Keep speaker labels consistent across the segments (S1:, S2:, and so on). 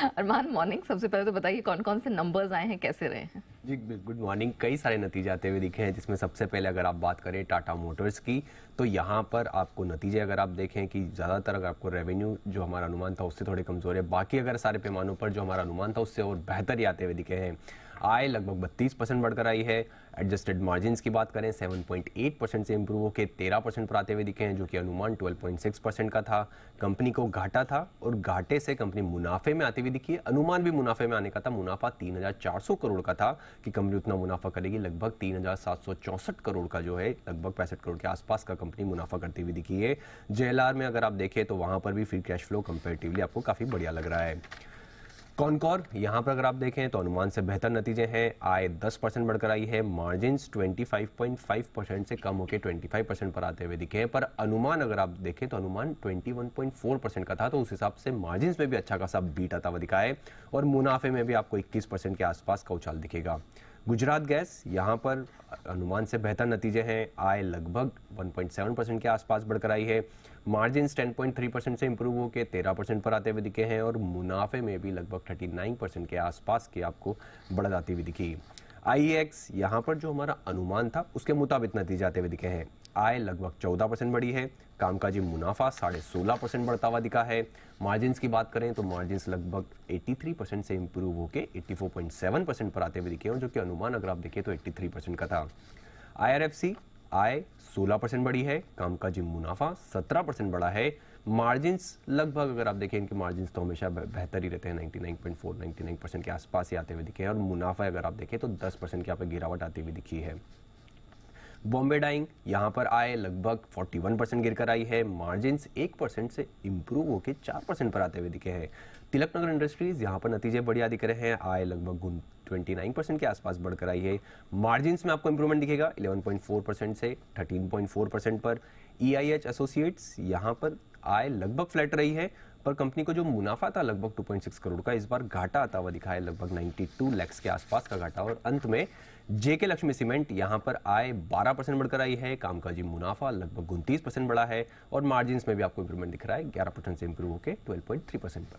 S1: अरमान, morning. सबसे पहले तो बताइए कौन कौन से नंबर्स आए हैं, कैसे रहे हैं?
S2: जी गुड मॉर्निंग। कई सारे नतीजे आते हुए दिखे हैं, जिसमें सबसे पहले अगर आप बात करें टाटा मोटर्स की, तो यहाँ पर आपको नतीजे अगर आप देखें कि ज़्यादातर अगर आपको रेवेन्यू जो हमारा अनुमान था उससे थोड़े कमज़ोर है, बाकी अगर सारे पैमानों पर जो हमारा अनुमान था उससे और बेहतर ही आते हुए दिखे हैं। आय लगभग 32% बढ़कर आई है। एडजस्टेड मार्जिन्स की बात करें 7.8% से इंप्रूव होकर 13% पर आते हुए दिखे हैं, जो कि अनुमान 12.6% का था। कंपनी को घाटा था और घाटे से कंपनी मुनाफे में आती हुई दिखी है। अनुमान भी मुनाफे में आने का था, मुनाफा 3,400 करोड़ का था कि कंपनी उतना मुनाफा करेगी। लगभग 3,764 करोड़ का जो है, लगभग 65 करोड़ के आसपास का कंपनी मुनाफा करती हुई दिखी है। जेएलआर में अगर आप देखें तो वहां पर भी फ्री कैश फ्लो कंपेरेटिवली आपको काफी बढ़िया लग रहा है। कॉनकॉर यहाँ पर अगर आप देखें तो अनुमान से बेहतर नतीजे हैं। आय 10% बढ़कर आई है। मार्जिन्स 25.5% से कम होकर 25% पर आते हुए दिखे हैं, पर अनुमान अगर आप देखें तो अनुमान 21.4% का था, तो उस हिसाब से मार्जिन्स में भी अच्छा खासा बीट आता हुआ दिखा है और मुनाफे में भी आपको 21% के आसपास का उछाल दिखेगा। गुजरात गैस, यहाँ पर अनुमान से बेहतर नतीजे हैं। आय लगभग 1.7% के आसपास बढ़कर आई है। मार्जिन्स 10.3% से इंप्रूव होकर 13% पर आते हुए दिखे हैं और मुनाफे में भी लगभग 39% के आसपास की आपको बढ़त आती हुई दिखी। आईएक्स, यहाँ पर जो हमारा अनुमान था उसके मुताबिक नतीजे आते हुए दिखे हैं। आय लगभग 14% बढ़ी है। कामकाजी मुनाफा 16.5% बढ़ता हुआ दिखा है। मार्जिन्स की बात करें तो मार्जिन्स लगभग 83% से इंप्रूव होकर 84.7% पर आते हुए दिखे हैं, जो कि अनुमान अगर आप देखें तो 83% का था। आईआरएफसी, आय 16% बढ़ी है। कामकाजी मुनाफा 17% बढ़ा है। मार्जिन्स लगभग अगर आप देखें, इनके मार्जिन्स तो हमेशा बेहतर ही रहते हैं, 99.4 99% के आसपास ही आते हुए दिखे हैं और मुनाफा अगर आप देखें तो 10% की यहाँ पर गिरावट आती हुई दिखी है। बॉम्बे डाइंग, यहाँ पर आय लगभग 41% गिरकर आई है। मार्जिन्स 1% से इंप्रूव होकर 4% पर आते हुए दिखे हैं। तिलक नगर इंडस्ट्रीज, यहाँ पर नतीजे बढ़िया दिख रहे हैं। आय लगभग 29% के आसपास बढ़कर आई है। मार्जिन्स में आपको इंप्रूवमेंट दिखेगा 11.4% से 13.4% पर। EIH एसोसिएट्स, यहाँ पर आय लगभग फ्लैट रही है, पर कंपनी को जो मुनाफा था लगभग 2.6 करोड़ का, इस बार घाटा आता हुआ दिखा है, लगभग 92 लाख के आसपास का घाटा। और अंत में जेके लक्ष्मी सीमेंट, यहाँ पर आय 12% बढ़कर आई है। कामकाजी मुनाफा लगभग 29% बढ़ा है और मार्जिन्स में भी आपको इंप्रूवमेंट दिख रहा है, 11% से इंप्रूव होकर 12.3% पर।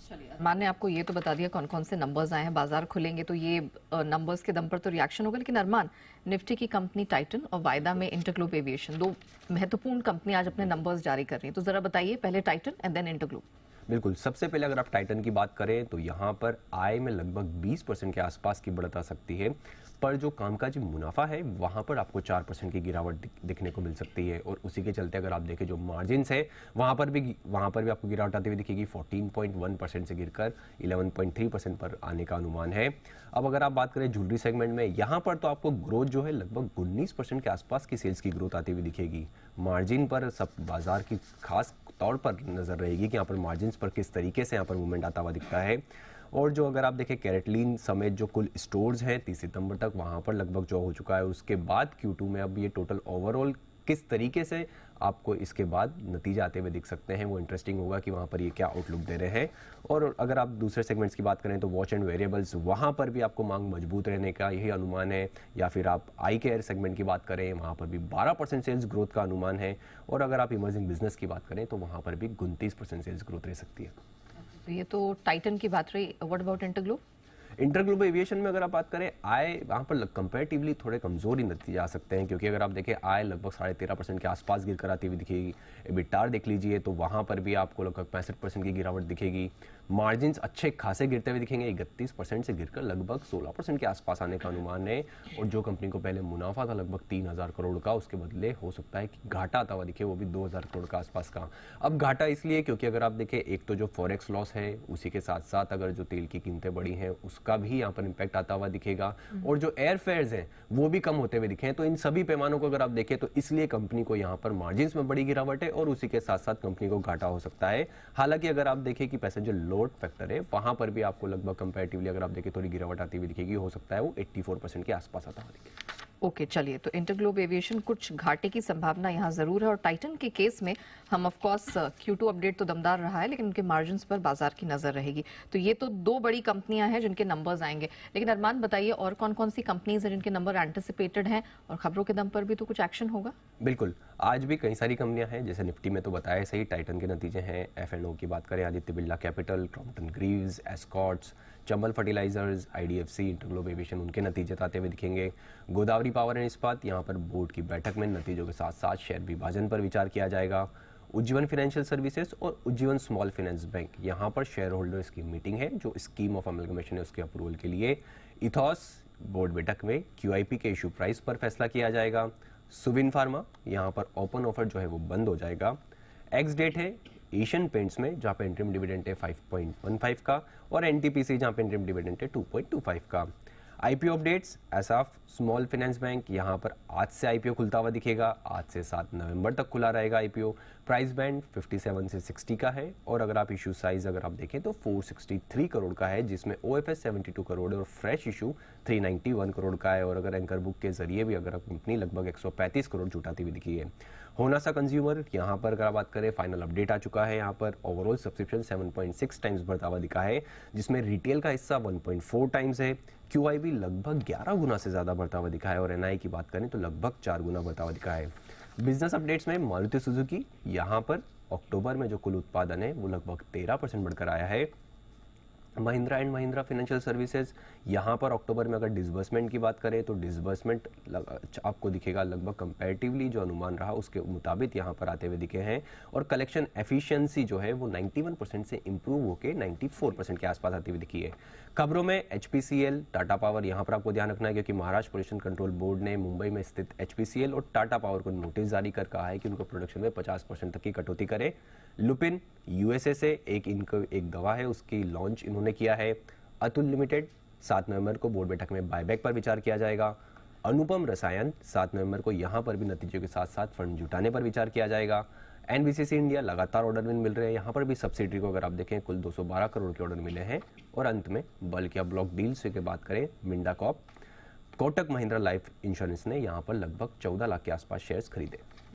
S1: चलिए, अरमान ने आपको ये तो बता दिया कौन कौन से नंबर्स आए हैं। बाजार खुलेंगे तो ये नंबर्स के दम पर तो रिएक्शन होगा, लेकिन अरमान, निफ्टी की कंपनी टाइटन और वायदा में इंटरग्लोब एविएशन, दो महत्वपूर्ण कंपनी आज अपने नंबर्स जारी कर रही हैं, तो जरा बताइए पहले टाइटन एंड देन इंटरग्लोब।
S2: बिल्कुल, सबसे पहले अगर आप टाइटन की बात करें तो यहाँ पर आय में लगभग 20% के आसपास की बढ़त आ सकती है, पर जो कामकाजी मुनाफा है वहाँ पर आपको 4% की गिरावट दिखने को मिल सकती है। और उसी के चलते अगर आप देखें जो मार्जिन्स है वहाँ पर भी आपको गिरावट आती हुई दिखेगी। 14.1% से गिरकर 11.3% पर आने का अनुमान है। अब अगर आप बात करें ज्वेलरी सेगमेंट में, यहाँ पर तो आपको ग्रोथ जो है लगभग 19% के आसपास की सेल्स की ग्रोथ आती हुई दिखेगी। मार्जिन पर सब बाजार की खास तौर पर नजर रहेगी कि यहाँ पर मार्जिन्स पर किस तरीके से यहाँ पर मूवमेंट आता हुआ दिखता है। और जो अगर आप देखें कैरेटलिन समेत जो कुल स्टोर्स हैं 30 सितंबर तक वहाँ पर लगभग जो हो चुका है, उसके बाद Q2 में अब ये टोटल ओवरऑल किस तरीके से आपको इसके बाद नतीजे आते हुए दिख सकते हैं, वो इंटरेस्टिंग होगा कि वहाँ पर ये क्या आउटलुक दे रहे हैं। और अगर आप दूसरे सेगमेंट्स की बात करें तो वॉच एंड वेरिएबल्स, वहाँ पर भी आपको मांग मजबूत रहने का यही अनुमान है। या फिर आप आई केयर सेगमेंट की बात करें, वहाँ पर भी 12% सेल्स ग्रोथ का अनुमान है। और अगर आप इमर्जिंग बिजनेस की बात करें तो वहाँ पर भी 29% सेल्स ग्रोथ रह सकती है।
S1: तो ये तो टाइटन की बात रही। What about InterGlobe?
S2: InterGlobe aviation में अगर आप बात करें, आय वहाँ पर कंपैरेटिवली थोड़े कमजोर ही नतीजे आ सकते हैं, क्योंकि अगर आप देखें आय लगभग 13.5% के आसपास गिर कर आती हुई दिखेगी। एबिटार देख लीजिए तो वहाँ पर भी आपको लगभग 65% की गिरावट दिखेगी। मार्जिन्स अच्छे खासे गिरते हुए दिखेंगे, 31% से गिरकर लगभग 16% के आसपास आने का अनुमान है। और जो कंपनी को पहले मुनाफा था लगभग 3,000 करोड़ का, उसके बदले हो सकता है कि घाटा आता हुआ दिखे, वो भी 2,000 करोड़ का आसपास का। अब घाटा इसलिए क्योंकि अगर आप देखें एक तो जो फॉरेक्स लॉस है, उसी के साथ साथ अगर जो तेल की कीमतें बढ़ी हैं उसका भी यहाँ पर इंपैक्ट आता हुआ दिखेगा। और जो एयर फेयर्स हैं वो भी कम होते हुए दिखे हैं। तो इन सभी पैमानों को अगर आप देखें तो इसलिए कंपनी को यहाँ पर मार्जिन्स में बड़ी गिरावट है और उसी के साथ साथ कंपनी को घाटा हो सकता है। हालांकि अगर आप देखें कि पैसेंजर लोड फैक्टर है, वहां पर भी आपको लगभग कंपैरेटिवली अगर आप देखें थोड़ी गिरावट आती हुई दिखेगी, हो सकता है वो 84% के आसपास आता हुआ दिखे।
S1: ओके, चलिए, तो इंटरग्लोब एविएशन कुछ घाटे की संभावना यहाँ जरूर है। और टाइटन के केस में हम ऑफ कोर्स Q2 अपडेट तो दमदार रहा है, लेकिन उनके मार्जिन्स पर बाजार की नजर रहेगी। तो ये तो दो बड़ी कंपनियां हैं जिनके नंबर्स आएंगे, लेकिन अरमान बताइए और कौन कौन सी कंपनीज हैं जिनके नंबर एंटिसिपेटेड हैं और खबरों के दम पर भी तो कुछ एक्शन होगा?
S2: बिल्कुल, आज भी कई सारी कंपनियां हैं, जैसे निफ्टी में तो बताया सही, टाइटन के नतीजे हैं। F&O की बात करें, Aditya Birla Capital, Crompton Greaves, Escorts, Chambal fertilisers, IDFC, InterGlobe Aviation, उनके नतीजे आते हुए दिखेंगे। गोदावरी पावर एंड इस्पात, यहाँ पर बोर्ड की बैठक में नतीजों के साथ साथ शेयर विभाजन पर विचार किया जाएगा। उज्जीवन फाइनेंशियल सर्विसेज और उज्जीवन स्मॉल फाइनेंस बैंक, यहाँ पर शेयर होल्डर्स की मीटिंग है जो स्कीम ऑफ अमलगमेशन है उसके अप्रूवल के लिए। इथॉस बोर्ड बैठक में QIP के इशू प्राइस पर फैसला किया जाएगा। सुविन फार्मा, यहाँ पर ओपन ऑफर जो है वो बंद हो जाएगा। एक्स डेट है एशियन पेंट्स में, जहाँ पे इंटरिम डिविडेंड है 5.15 का, और NTPC जहाँ पे इंटरिम डिविडेंड है 2.25 का। IPO updates, SF small finance bank, यहाँ पर आज से IPO खुलता हुआ दिखेगा। आज से 7 नवंबर तक खुला रहेगा IPO। प्राइस बैंड 57 से 60 का है, और अगर आप इशू साइज अगर आप देखें तो 463 करोड़ का है, जिसमें OFS 72 करोड़ है और फ्रेश इशू 391 करोड़ का है। और अगर एंकर बुक के जरिए भी अगर कंपनी लगभग 135 करोड़ जुटाती हुई दिखी है। होनासा कंज्यूमर, यहाँ पर अगर आप बात करें फाइनल अपडेट आ चुका है, यहाँ पर ओवरऑल सब्सक्रिप्शन 7.6 टाइम्स बढ़ता हुआ दिखा है, जिसमें रिटेल का हिस्सा 1.4 टाइम्स है। QIB लगभग 11 गुना से ज़्यादा बढ़ता हुआ दिखा है, और NI की बात करें तो लगभग 4 गुना बढ़ता हुआ दिखा है। बिजनेस अपडेट्स में मारुति सुजुकी, यहाँ पर अक्टूबर में जो कुल उत्पादन है वो लगभग 13% बढ़कर आया है। Mahindra and Mahindra financial services, यहाँ पर अक्टूबर में अगर डिसबर्समेंट की बात करें तो डिसबर्समेंट आपको दिखेगा लगभग कंपैरेटिवली जो अनुमान रहा उसके मुताबिक यहाँ पर आते हुए दिखे हैं। और कलेक्शन एफिशिएंसी जो है वो 91% से इंप्रूव होकर 94% के आसपास आती हुई दिखी है। खबरों में HPCL, टाटा पावर, यहाँ पर आपको ध्यान रखना है क्योंकि महाराष्ट्र पोल्यूशन कंट्रोल बोर्ड ने मुंबई में स्थित HPCL और टाटा पावर को नोटिस जारी कर कहा है कि उनको प्रोडक्शन में 50% तक की कटौती करे। लुपिन USA से एक दवा है उसकी लॉन्च इन्होंने किया है। अतुल लिमिटेड 7 नवंबर को बोर्ड बैठक में बायबैक पर विचार किया जाएगा। अनुपम रसायन 7 नवंबर को यहाँ पर भी नतीजों के साथ साथ फंड जुटाने पर विचार किया जाएगा। NBCC इंडिया, लगातार ऑर्डर विन मिल रहे हैं, यहाँ पर भी सब्सिडरी को अगर आप देखें कुल 212 करोड़ के ऑर्डर मिले हैं। और अंत में बल्क या ब्लॉक डील्स की बात करें, Minda Corp, Kotak Mahindra Life Insurance ने यहाँ पर लगभग 14 लाख के आसपास शेयर्स खरीदे।